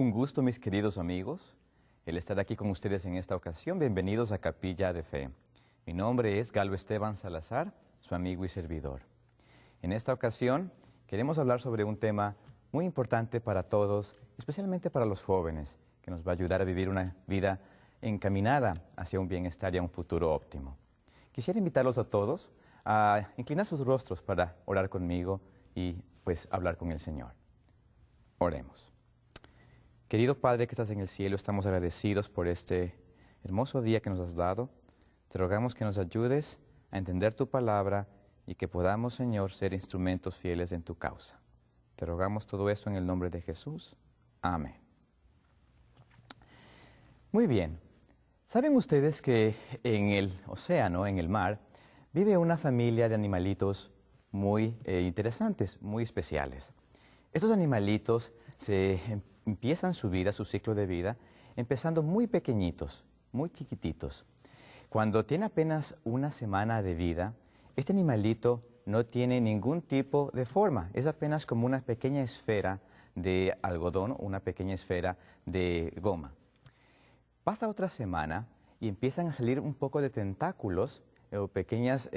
Un gusto, mis queridos amigos, el estar aquí con ustedes en esta ocasión. Bienvenidos a Capilla de Fe. Mi nombre es Galo Esteban Salazar, su amigo y servidor. En esta ocasión queremos hablar sobre un tema muy importante para todos, especialmente para los jóvenes, que nos va a ayudar a vivir una vida encaminada hacia un bienestar y a un futuro óptimo. Quisiera invitarlos a todos a inclinar sus rostros para orar conmigo y pues hablar con el Señor. Oremos. Querido Padre que estás en el cielo, estamos agradecidos por este hermoso día que nos has dado. Te rogamos que nos ayudes a entender tu palabra y que podamos, Señor, ser instrumentos fieles en tu causa. Te rogamos todo esto en el nombre de Jesús. Amén. Muy bien. ¿Saben ustedes que en el océano, en el mar, vive una familia de animalitos muy interesantes, muy especiales? Estos animalitos empiezan su vida, su ciclo de vida, empezando muy pequeñitos, muy chiquititos. Cuando tiene apenas una semana de vida, este animalito no tiene ningún tipo de forma, es apenas como una pequeña esfera de algodón, una pequeña esfera de goma. Pasa otra semana y empiezan a salir un poco de tentáculos o pequeñas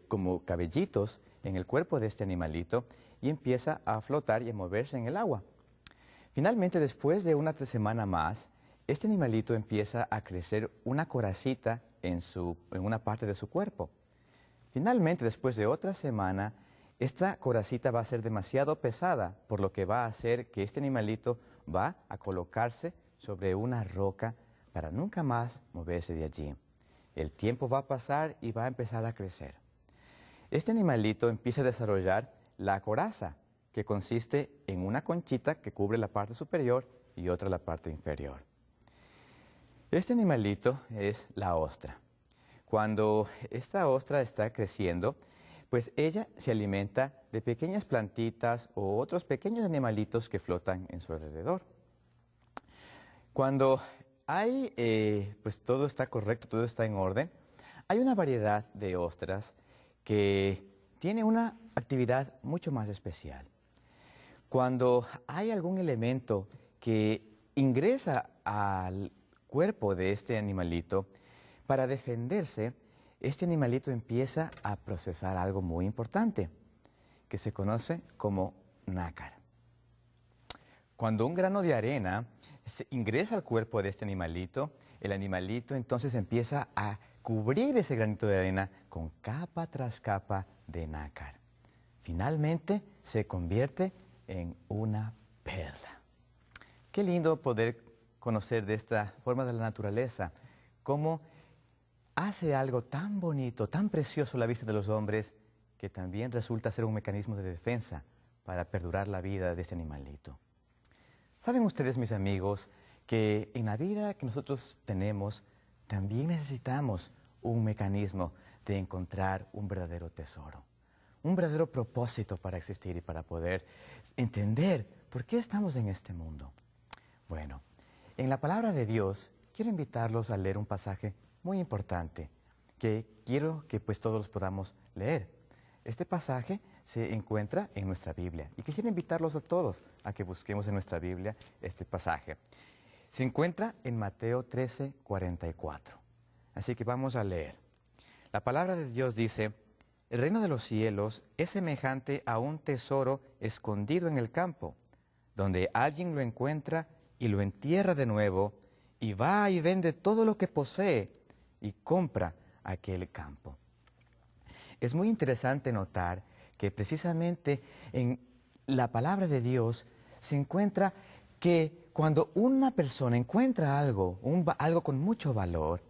como cabellitos en el cuerpo de este animalito y empieza a flotar y a moverse en el agua. Finalmente, después de una semana más, este animalito empieza a crecer una coracita en una parte de su cuerpo. Finalmente, después de otra semana, esta coracita va a ser demasiado pesada, por lo que va a hacer que este animalito va a colocarse sobre una roca para nunca más moverse de allí. El tiempo va a pasar y va a empezar a crecer. Este animalito empieza a desarrollar la coraza, que consiste en una conchita que cubre la parte superior y otra la parte inferior. Este animalito es la ostra. Cuando esta ostra está creciendo, pues ella se alimenta de pequeñas plantitas o otros pequeños animalitos que flotan en su alrededor. Cuando pues todo está correcto, todo está en orden, hay una variedad de ostras que tiene una actividad mucho más especial. Cuando hay algún elemento que ingresa al cuerpo de este animalito, para defenderse, este animalito empieza a procesar algo muy importante, que se conoce como nácar. Cuando un grano de arena ingresa al cuerpo de este animalito, el animalito entonces empieza a cubrir ese granito de arena con capa tras capa de nácar. Finalmente se convierte en una perla. Qué lindo poder conocer de esta forma de la naturaleza, cómo hace algo tan bonito, tan precioso a la vista de los hombres, que también resulta ser un mecanismo de defensa para perdurar la vida de este animalito. ¿Saben ustedes, mis amigos, que en la vida que nosotros tenemos, también necesitamos un mecanismo de encontrar un verdadero tesoro? Un verdadero propósito para existir y para poder entender por qué estamos en este mundo. Bueno, en la palabra de Dios quiero invitarlos a leer un pasaje muy importante que quiero que pues todos podamos leer. Este pasaje se encuentra en nuestra Biblia y quisiera invitarlos a todos a que busquemos en nuestra Biblia este pasaje. Se encuentra en Mateo 13:44. Así que vamos a leer. La palabra de Dios dice: el reino de los cielos es semejante a un tesoro escondido en el campo, donde alguien lo encuentra y lo entierra de nuevo, y va y vende todo lo que posee y compra aquel campo. Es muy interesante notar que precisamente en la palabra de Dios se encuentra que cuando una persona encuentra algo con mucho valor,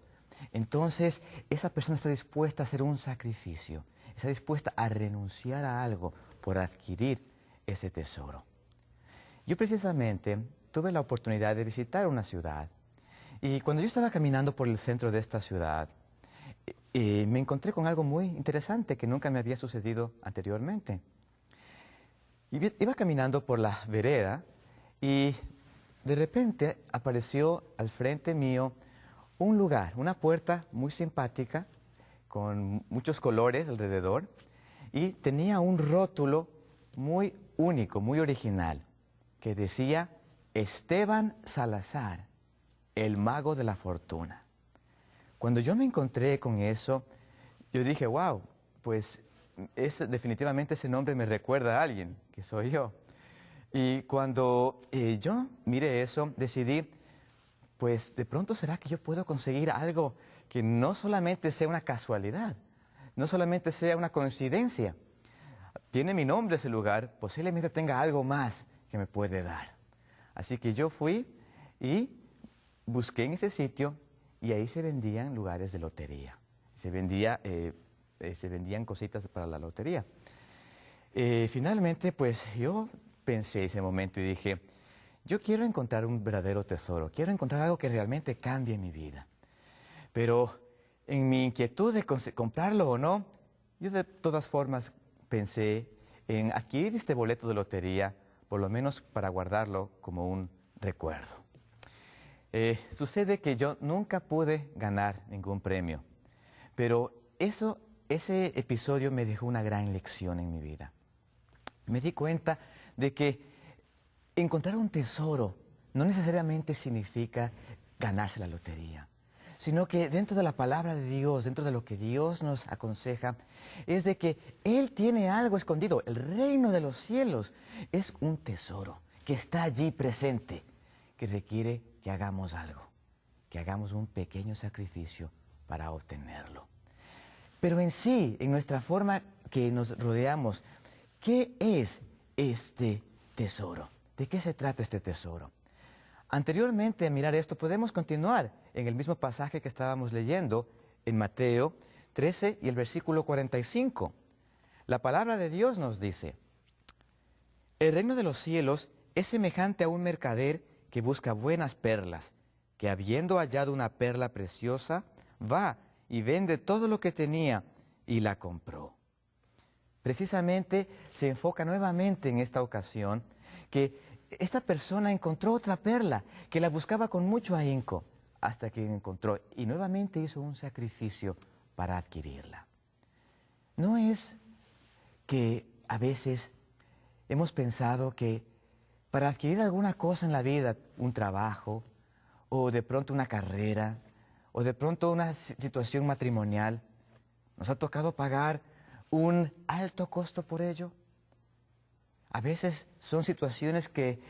entonces esa persona está dispuesta a hacer un sacrificio. Está dispuesta a renunciar a algo por adquirir ese tesoro. Yo precisamente tuve la oportunidad de visitar una ciudad y cuando yo estaba caminando por el centro de esta ciudad, me encontré con algo muy interesante que nunca me había sucedido anteriormente. Iba caminando por la vereda y de repente apareció al frente mío un lugar, una puerta muy simpática, con muchos colores alrededor, y tenía un rótulo muy único, muy original, que decía Esteban Salazar, el mago de la fortuna. Cuando yo me encontré con eso, yo dije, wow, pues definitivamente ese nombre me recuerda a alguien, que soy yo. Y cuando yo miré eso, decidí, pues de pronto será que yo puedo conseguir algo que no solamente sea una casualidad, no solamente sea una coincidencia. Tiene mi nombre ese lugar, posiblemente tenga algo más que me puede dar. Así que yo fui y busqué en ese sitio y ahí se vendían lugares de lotería. Se vendían cositas para la lotería. Finalmente, pues yo pensé ese momento y dije, yo quiero encontrar un verdadero tesoro, quiero encontrar algo que realmente cambie mi vida. Pero en mi inquietud de comprarlo o no, yo de todas formas pensé en adquirir este boleto de lotería, por lo menos para guardarlo como un recuerdo. Sucede que yo nunca pude ganar ningún premio, pero ese episodio me dejó una gran lección en mi vida. Me di cuenta de que encontrar un tesoro no necesariamente significa ganarse la lotería, sino que dentro de la palabra de Dios, dentro de lo que Dios nos aconseja, es de que Él tiene algo escondido. El reino de los cielos es un tesoro que está allí presente, que requiere que hagamos algo, que hagamos un pequeño sacrificio para obtenerlo. Pero en sí, en nuestra forma que nos rodeamos, ¿qué es este tesoro? ¿De qué se trata este tesoro? Anteriormente a mirar esto, podemos continuar en el mismo pasaje que estábamos leyendo en Mateo 13 y el versículo 45. La palabra de Dios nos dice, el reino de los cielos es semejante a un mercader que busca buenas perlas, que habiendo hallado una perla preciosa, va y vende todo lo que tenía y la compró. Precisamente se enfoca nuevamente en esta ocasión que esta persona encontró otra perla que la buscaba con mucho ahínco hasta que encontró y nuevamente hizo un sacrificio para adquirirla. No es que a veces hemos pensado que para adquirir alguna cosa en la vida, un trabajo o de pronto una carrera o de pronto una situación matrimonial, nos ha tocado pagar un alto costo por ello. A veces son situaciones que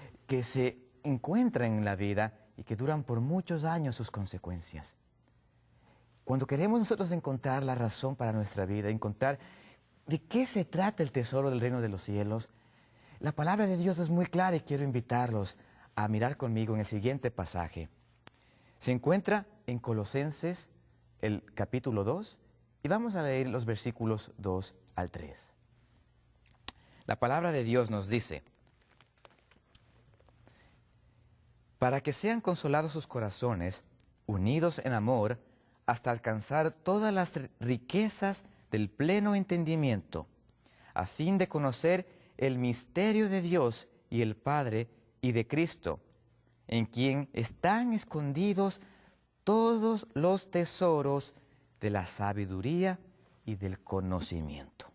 se encuentran en la vida y que duran por muchos años sus consecuencias. Cuando queremos nosotros encontrar la razón para nuestra vida, encontrar de qué se trata el tesoro del reino de los cielos, la palabra de Dios es muy clara y quiero invitarlos a mirar conmigo en el siguiente pasaje. Se encuentra en Colosenses, el capítulo 2, y vamos a leer los versículos 2 al 3. La palabra de Dios nos dice, para que sean consolados sus corazones, unidos en amor, hasta alcanzar todas las riquezas del pleno entendimiento, a fin de conocer el misterio de Dios y el Padre y de Cristo, en quien están escondidos todos los tesoros de la sabiduría y del conocimiento.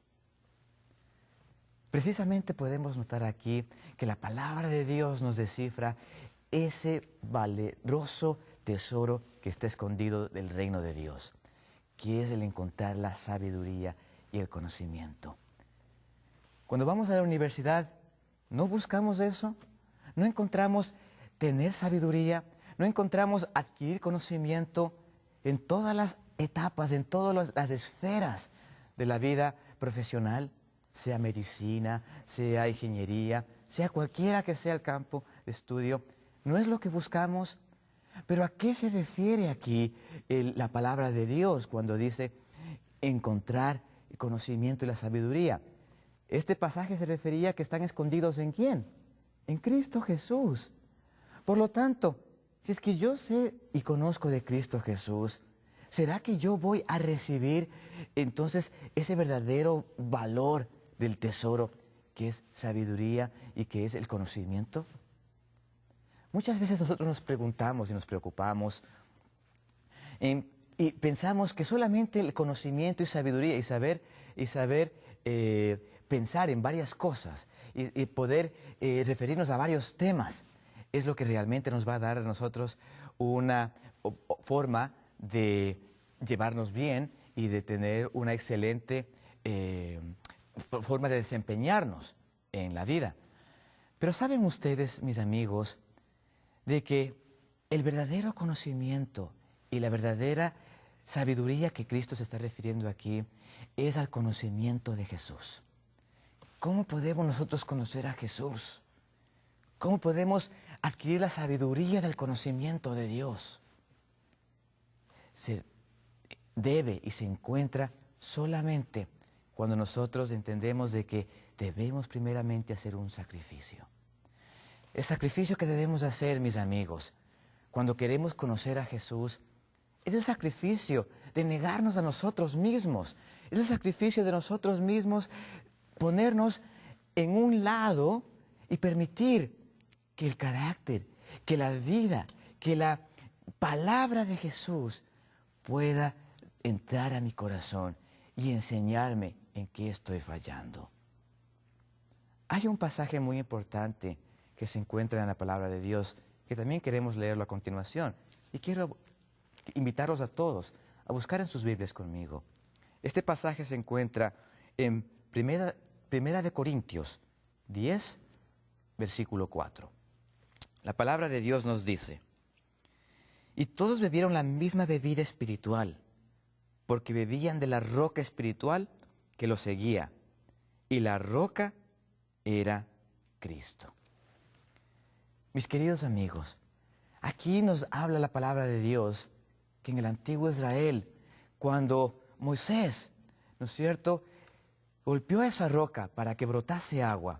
Precisamente podemos notar aquí que la palabra de Dios nos descifra ese valeroso tesoro que está escondido del reino de Dios, que es el encontrar la sabiduría y el conocimiento. Cuando vamos a la universidad, ¿no buscamos eso? ¿No encontramos tener sabiduría? ¿No encontramos adquirir conocimiento en todas las etapas, en todas las esferas de la vida profesional? Sea medicina, sea ingeniería, sea cualquiera que sea el campo de estudio. ¿No es lo que buscamos? Pero ¿a qué se refiere aquí la palabra de Dios cuando dice encontrar el conocimiento y la sabiduría? Este pasaje se refería a que están escondidos ¿en quién? En Cristo Jesús. Por lo tanto, si es que yo sé y conozco de Cristo Jesús, ¿será que yo voy a recibir entonces ese verdadero valor del tesoro que es sabiduría y que es el conocimiento? Muchas veces nosotros nos preguntamos y nos preocupamos y pensamos que solamente el conocimiento y sabiduría y saber pensar en varias cosas y poder referirnos a varios temas es lo que realmente nos va a dar a nosotros una forma de llevarnos bien y de tener una excelente forma de desempeñarnos en la vida. Pero ¿saben ustedes, mis amigos, de que el verdadero conocimiento y la verdadera sabiduría que Cristo se está refiriendo aquí es al conocimiento de Jesús? ¿Cómo podemos nosotros conocer a Jesús? ¿Cómo podemos adquirir la sabiduría del conocimiento de Dios? Se debe y se encuentra solamente cuando nosotros entendemos de que debemos primeramente hacer un sacrificio. El sacrificio que debemos hacer, mis amigos, cuando queremos conocer a Jesús, es el sacrificio de negarnos a nosotros mismos. Es el sacrificio de nosotros mismos ponernos en un lado y permitir que el carácter, que la vida, que la palabra de Jesús pueda entrar a mi corazón y enseñarme en qué estoy fallando. Hay un pasaje muy importante que se encuentra en la palabra de Dios que también queremos leerlo a continuación. Y quiero invitarlos a todos a buscar en sus Biblias conmigo. Este pasaje se encuentra en Primera de Corintios 10, versículo 4. La palabra de Dios nos dice: y todos bebieron la misma bebida espiritual, porque bebían de la roca espiritual que los seguía, y la roca era Cristo. Mis queridos amigos, aquí nos habla la palabra de Dios que en el antiguo Israel, cuando Moisés, ¿no es cierto?, golpeó esa roca para que brotase agua,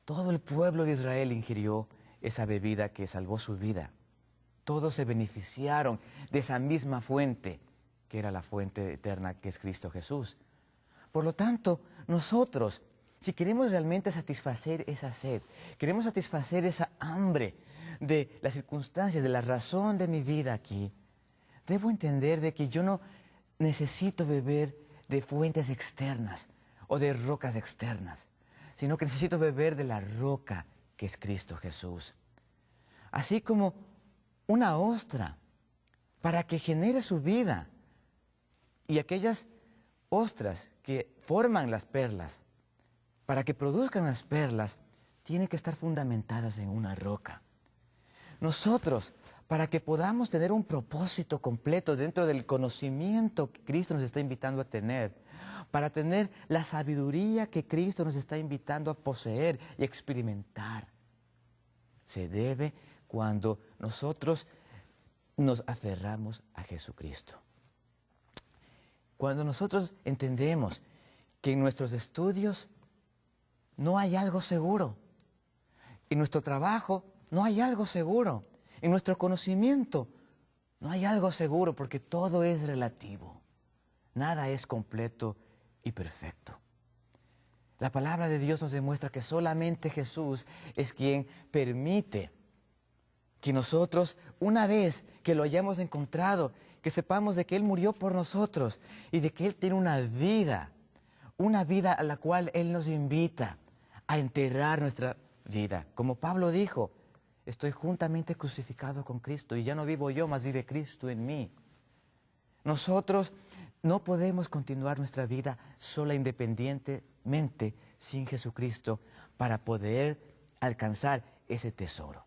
todo el pueblo de Israel ingirió esa bebida que salvó su vida. Todos se beneficiaron de esa misma fuente, que era la fuente eterna que es Cristo Jesús. Por lo tanto, nosotros, si queremos realmente satisfacer esa sed, queremos satisfacer esa hambre de las circunstancias, de la razón de mi vida aquí, debo entender de que yo no necesito beber de fuentes externas o de rocas externas, sino que necesito beber de la roca que es Cristo Jesús. Así como una ostra, para que genere su vida, y aquellas ostras que forman las perlas, para que produzcan las perlas, tienen que estar fundamentadas en una roca. Nosotros, para que podamos tener un propósito completo dentro del conocimiento que Cristo nos está invitando a tener, para tener la sabiduría que Cristo nos está invitando a poseer y experimentar, se debe cuando nosotros nos aferramos a Jesucristo. Cuando nosotros entendemos que en nuestros estudios no hay algo seguro, en nuestro trabajo no hay algo seguro, en nuestro conocimiento no hay algo seguro, porque todo es relativo. Nada es completo y perfecto. La palabra de Dios nos demuestra que solamente Jesús es quien permite que nosotros, una vez que lo hayamos encontrado, que sepamos de que Él murió por nosotros y de que Él tiene una vida a la cual Él nos invita a enterrar nuestra vida. Como Pablo dijo: estoy juntamente crucificado con Cristo y ya no vivo yo, mas vive Cristo en mí. Nosotros no podemos continuar nuestra vida sola, independientemente, sin Jesucristo, para poder alcanzar ese tesoro.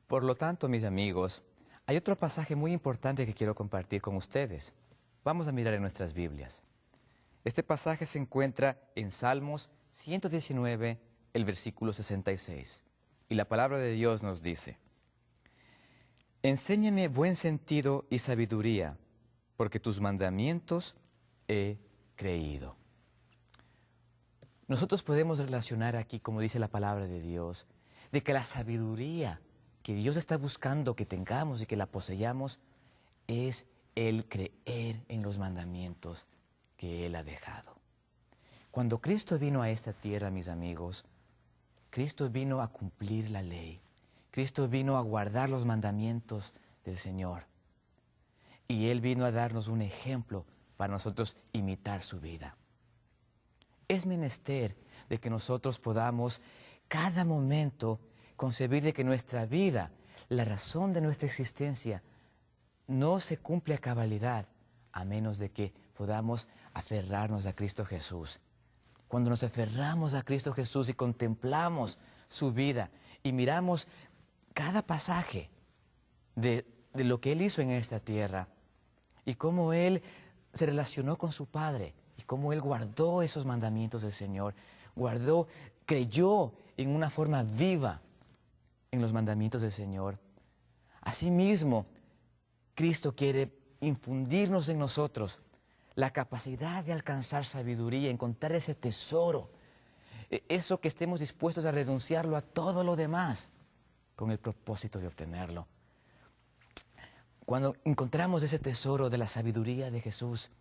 Por lo tanto, mis amigos, hay otro pasaje muy importante que quiero compartir con ustedes. Vamos a mirar en nuestras Biblias. Este pasaje se encuentra en Salmos 119, el versículo 66. Y la palabra de Dios nos dice: enséñame buen sentido y sabiduría, porque tus mandamientos he creído. Nosotros podemos relacionar aquí, como dice la palabra de Dios, de que la sabiduría que Dios está buscando que tengamos y que la poseyamos es el creer en los mandamientos que Él ha dejado. Cuando Cristo vino a esta tierra, mis amigos, Cristo vino a cumplir la ley. Cristo vino a guardar los mandamientos del Señor. Y Él vino a darnos un ejemplo para nosotros imitar su vida. Es menester de que nosotros podamos cada momento concebir de que nuestra vida, la razón de nuestra existencia, no se cumple a cabalidad a menos de que podamos aferrarnos a Cristo Jesús. Cuando nos aferramos a Cristo Jesús y contemplamos su vida y miramos cada pasaje de lo que Él hizo en esta tierra y cómo Él se relacionó con su Padre y cómo Él guardó esos mandamientos del Señor, creyó en una forma viva en los mandamientos del Señor. Asimismo, Cristo quiere infundirnos en nosotros la capacidad de alcanzar sabiduría, encontrar ese tesoro, eso que estemos dispuestos a renunciarlo a todo lo demás con el propósito de obtenerlo. Cuando encontramos ese tesoro de la sabiduría de Jesús,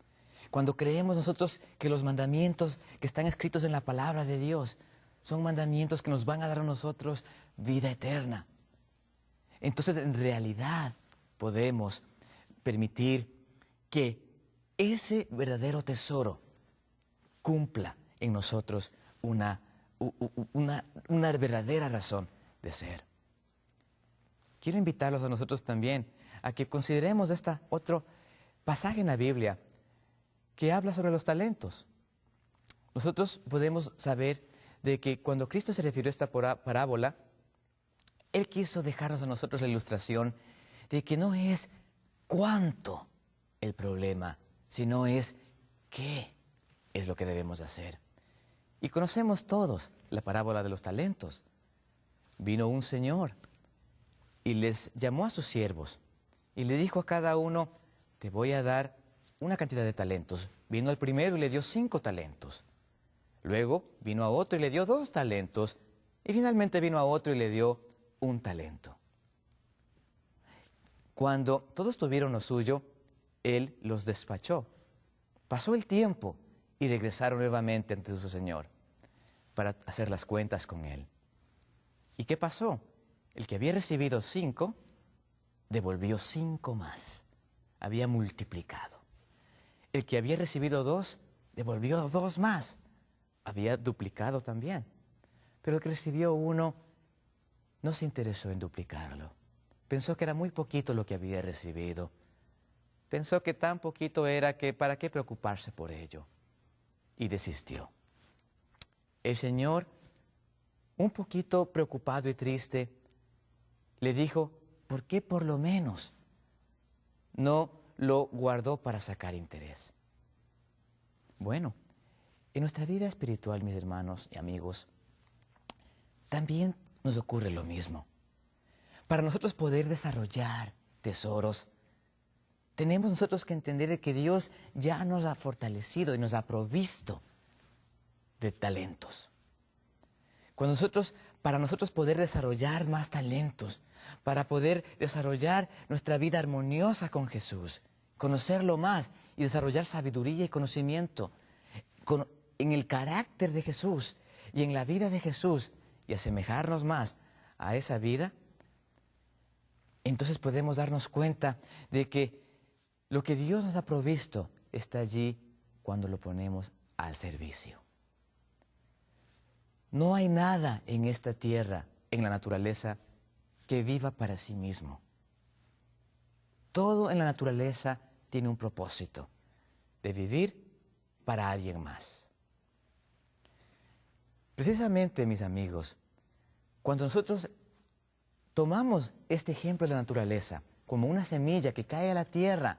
cuando creemos nosotros que los mandamientos que están escritos en la palabra de Dios son mandamientos que nos van a dar a nosotros vida eterna, entonces en realidad podemos permitir que ese verdadero tesoro cumpla en nosotros una verdadera razón de ser. Quiero invitarlos a nosotros también a que consideremos otro pasaje en la Biblia que habla sobre los talentos. Nosotros podemos saber de que cuando Cristo se refirió a esta parábola, Él quiso dejarnos a nosotros la ilustración de que no es cuánto el problema, sino es qué es lo que debemos hacer. Y conocemos todos la parábola de los talentos. Vino un señor y les llamó a sus siervos y le dijo a cada uno: te voy a dar una cantidad de talentos. Vino al primero y le dio 5 talentos. Luego vino a otro y le dio 2 talentos. Y finalmente vino a otro y le dio 1 talento. Cuando todos tuvieron lo suyo, Él los despachó. Pasó el tiempo y regresaron nuevamente ante su Señor para hacer las cuentas con Él. ¿Y qué pasó? El que había recibido 5, devolvió 5 más. Había multiplicado. El que había recibido 2, devolvió 2 más. Había duplicado también. Pero el que recibió 1 no se interesó en duplicarlo. Pensó que era muy poquito lo que había recibido. Pensó que tan poquito era que para qué preocuparse por ello. Y desistió. El Señor, un poquito preocupado y triste, le dijo: ¿por qué por lo menos no lo guardó para sacar interés? Bueno, en nuestra vida espiritual, mis hermanos y amigos, también nos ocurre lo mismo. Para nosotros poder desarrollar tesoros, tenemos nosotros que entender que Dios ya nos ha fortalecido y nos ha provisto de talentos. Para nosotros poder desarrollar más talentos, para poder desarrollar nuestra vida armoniosa con Jesús, conocerlo más y desarrollar sabiduría y conocimiento en el carácter de Jesús y en la vida de Jesús y asemejarnos más a esa vida, entonces podemos darnos cuenta de que lo que Dios nos ha provisto está allí cuando lo ponemos al servicio. No hay nada en esta tierra, en la naturaleza, que viva para sí mismo. Todo en la naturaleza tiene un propósito, de vivir para alguien más. Precisamente, mis amigos, cuando nosotros tomamos este ejemplo de la naturaleza como una semilla que cae a la tierra,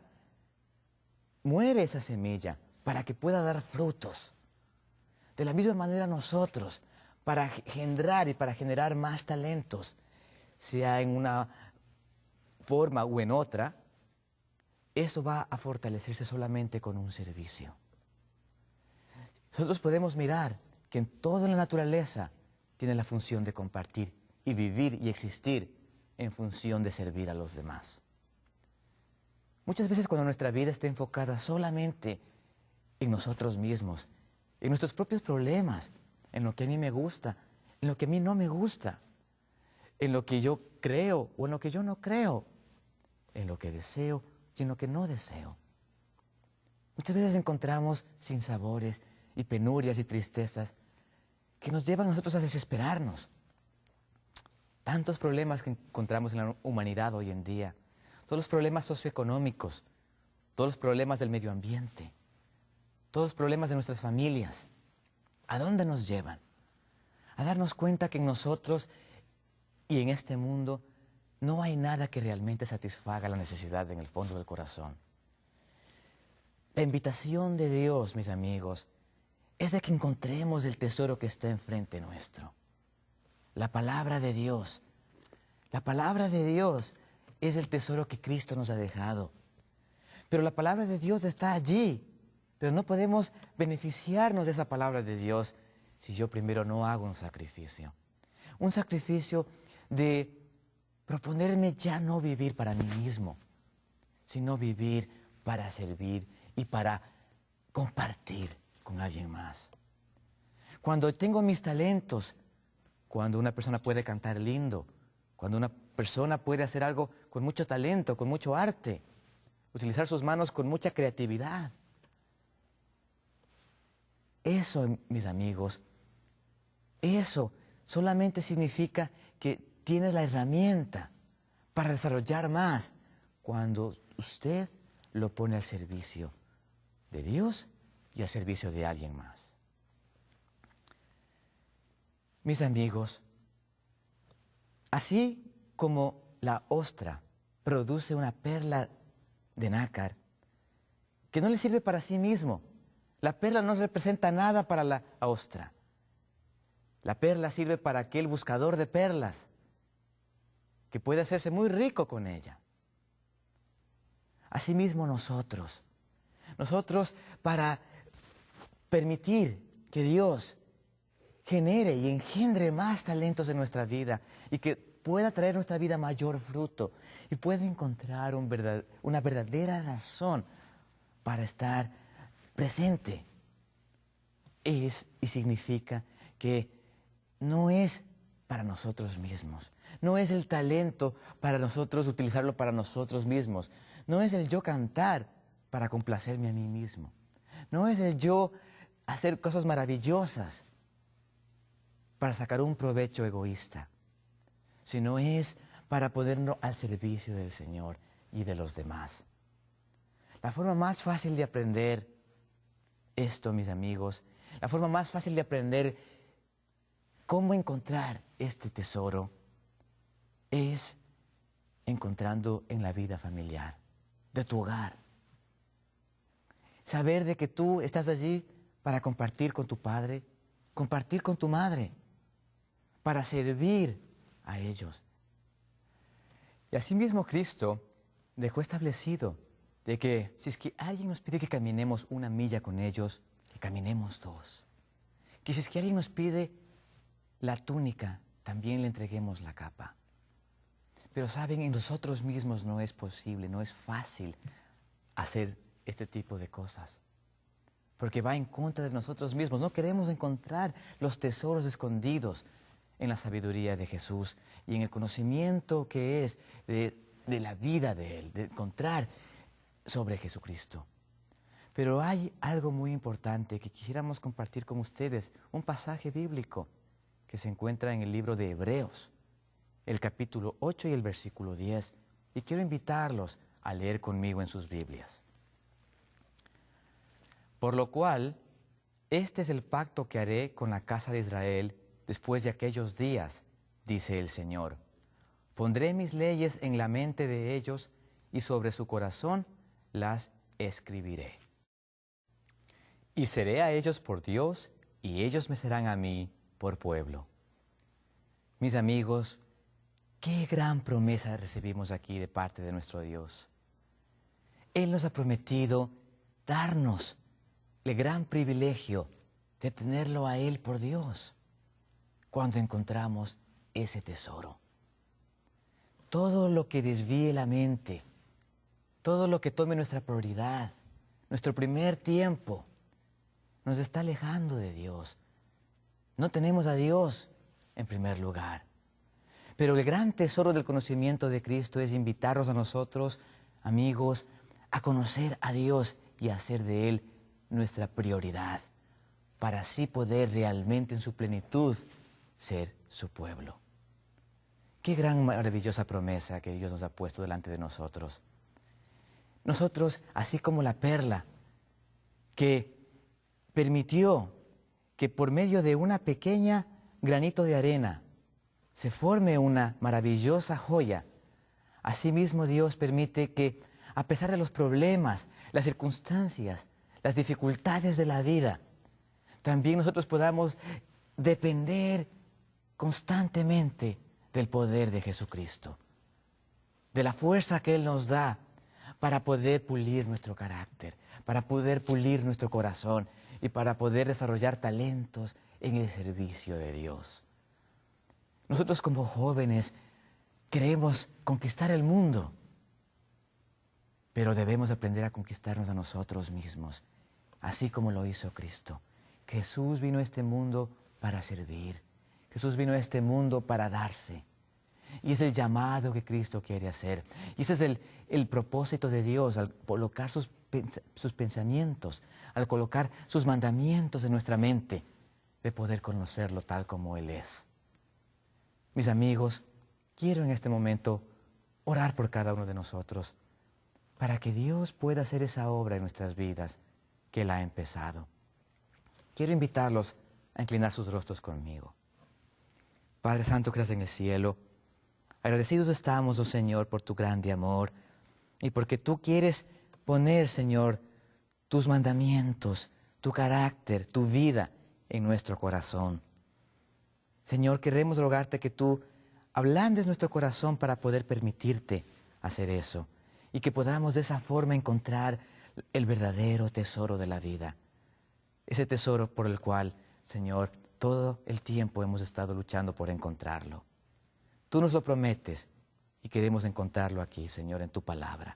muere esa semilla para que pueda dar frutos. De la misma manera nosotros, para engendrar y para generar más talentos, sea en una forma o en otra, eso va a fortalecerse solamente con un servicio. Nosotros podemos mirar que en toda la naturaleza tiene la función de compartir y vivir y existir en función de servir a los demás. Muchas veces cuando nuestra vida está enfocada solamente en nosotros mismos, en nuestros propios problemas, en lo que a mí me gusta, en lo que a mí no me gusta, en lo que yo creo o en lo que yo no creo, en lo que deseo y en lo que no deseo. Muchas veces encontramos sinsabores y penurias y tristezas que nos llevan a nosotros a desesperarnos. Tantos problemas que encontramos en la humanidad hoy en día, todos los problemas socioeconómicos, todos los problemas del medio ambiente, todos los problemas de nuestras familias. ¿A dónde nos llevan? A darnos cuenta que en nosotros y en este mundo no hay nada que realmente satisfaga la necesidad en el fondo del corazón. La invitación de Dios, mis amigos, es de que encontremos el tesoro que está enfrente nuestro. La palabra de Dios. La palabra de Dios es el tesoro que Cristo nos ha dejado. Pero la palabra de Dios está allí. Pero no podemos beneficiarnos de esa palabra de Dios si yo primero no hago un sacrificio. Un sacrificio de proponerme ya no vivir para mí mismo, sino vivir para servir y para compartir con alguien más. Cuando tengo mis talentos, cuando una persona puede cantar lindo, cuando una persona puede hacer algo con mucho talento, con mucho arte, utilizar sus manos con mucha creatividad. Eso, mis amigos, eso solamente significa que tienes la herramienta para desarrollar más cuando usted lo pone al servicio de Dios y al servicio de alguien más. Mis amigos, así como la ostra produce una perla de nácar que no le sirve para sí mismo, la perla no representa nada para la ostra. La perla sirve para aquel buscador de perlas que puede hacerse muy rico con ella. Asimismo nosotros para permitir que Dios genere y engendre más talentos en nuestra vida y que pueda traer a nuestra vida mayor fruto y pueda encontrar una verdadera razón para estar presente, es y significa que no es para nosotros mismos, no es el talento para nosotros utilizarlo para nosotros mismos, no es el yo cantar para complacerme a mí mismo, no es el yo hacer cosas maravillosas para sacar un provecho egoísta, sino es para ponernos al servicio del Señor y de los demás. La forma más fácil de aprender esto, mis amigos, la forma más fácil de aprender cómo encontrar este tesoro es encontrando en la vida familiar, de tu hogar. Saber de que tú estás allí para compartir con tu padre, compartir con tu madre, para servir a ellos. Y asimismo Cristo dejó establecido de que si es que alguien nos pide que caminemos 1 milla con ellos, que caminemos 2. Que si es que alguien nos pide la túnica, también le entreguemos la capa. Pero saben, en nosotros mismos no es posible, no es fácil hacer este tipo de cosas. Porque va en contra de nosotros mismos. No queremos encontrar los tesoros escondidos en la sabiduría de Jesús y en el conocimiento que es de la vida de Él, de encontrar sobre Jesucristo. Pero hay algo muy importante que quisiéramos compartir con ustedes, un pasaje bíblico que se encuentra en el libro de Hebreos, el capítulo 8 y el versículo 10, y quiero invitarlos a leer conmigo en sus Biblias. Por lo cual, este es el pacto que haré con la casa de Israel después de aquellos días, dice el Señor. Pondré mis leyes en la mente de ellos y sobre su corazón las escribiré. Y seré a ellos por Dios y ellos me serán a mí por pueblo. Mis amigos, qué gran promesa recibimos aquí de parte de nuestro Dios. Él nos ha prometido darnos el gran privilegio de tenerlo a Él por Dios cuando encontramos ese tesoro. Todo lo que desvíe la mente, todo lo que tome nuestra prioridad, nuestro primer tiempo, nos está alejando de Dios. No tenemos a Dios en primer lugar. Pero el gran tesoro del conocimiento de Cristo es invitarnos a nosotros, amigos, a conocer a Dios y a hacer de Él nuestra prioridad, para así poder realmente en su plenitud ser su pueblo. Qué gran, maravillosa promesa que Dios nos ha puesto delante de nosotros. Nosotros, así como la perla, que permitió que por medio de una pequeña granito de arena se forme una maravillosa joya, asimismo Dios permite que, a pesar de los problemas, las circunstancias, las dificultades de la vida, también nosotros podamos depender constantemente del poder de Jesucristo, de la fuerza que Él nos da para poder pulir nuestro carácter, para poder pulir nuestro corazón y para poder desarrollar talentos en el servicio de Dios. Nosotros como jóvenes queremos conquistar el mundo, pero debemos aprender a conquistarnos a nosotros mismos, así como lo hizo Cristo. Jesús vino a este mundo para servir. Jesús vino a este mundo para darse. Y es el llamado que Cristo quiere hacer. Y ese es el propósito de Dios al colocar sus pensamientos, al colocar sus mandamientos en nuestra mente, de poder conocerlo tal como Él es. Mis amigos, quiero en este momento orar por cada uno de nosotros para que Dios pueda hacer esa obra en nuestras vidas que Él ha empezado. Quiero invitarlos a inclinar sus rostros conmigo. Padre Santo que estás en el cielo, agradecidos estamos, oh Señor, por tu grande amor y porque tú quieres poner, Señor, tus mandamientos, tu carácter, tu vida en nuestro corazón. Señor, queremos rogarte que tú ablandes nuestro corazón para poder permitirte hacer eso y que podamos de esa forma encontrar el verdadero tesoro de la vida. Ese tesoro por el cual, Señor, todo el tiempo hemos estado luchando por encontrarlo. Tú nos lo prometes y queremos encontrarlo aquí, Señor, en tu palabra.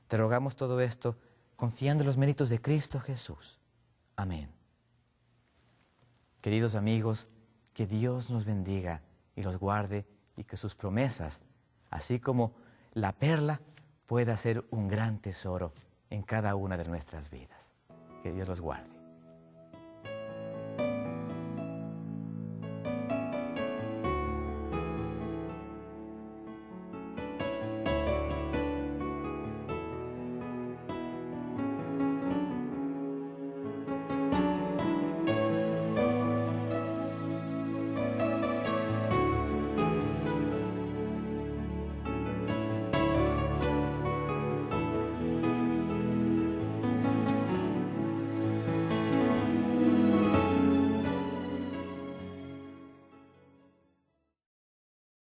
Te rogamos todo esto confiando en los méritos de Cristo Jesús. Amén. Queridos amigos, que Dios nos bendiga y los guarde y que sus promesas, así como la perla, pueda ser un gran tesoro en cada una de nuestras vidas. Que Dios los guarde.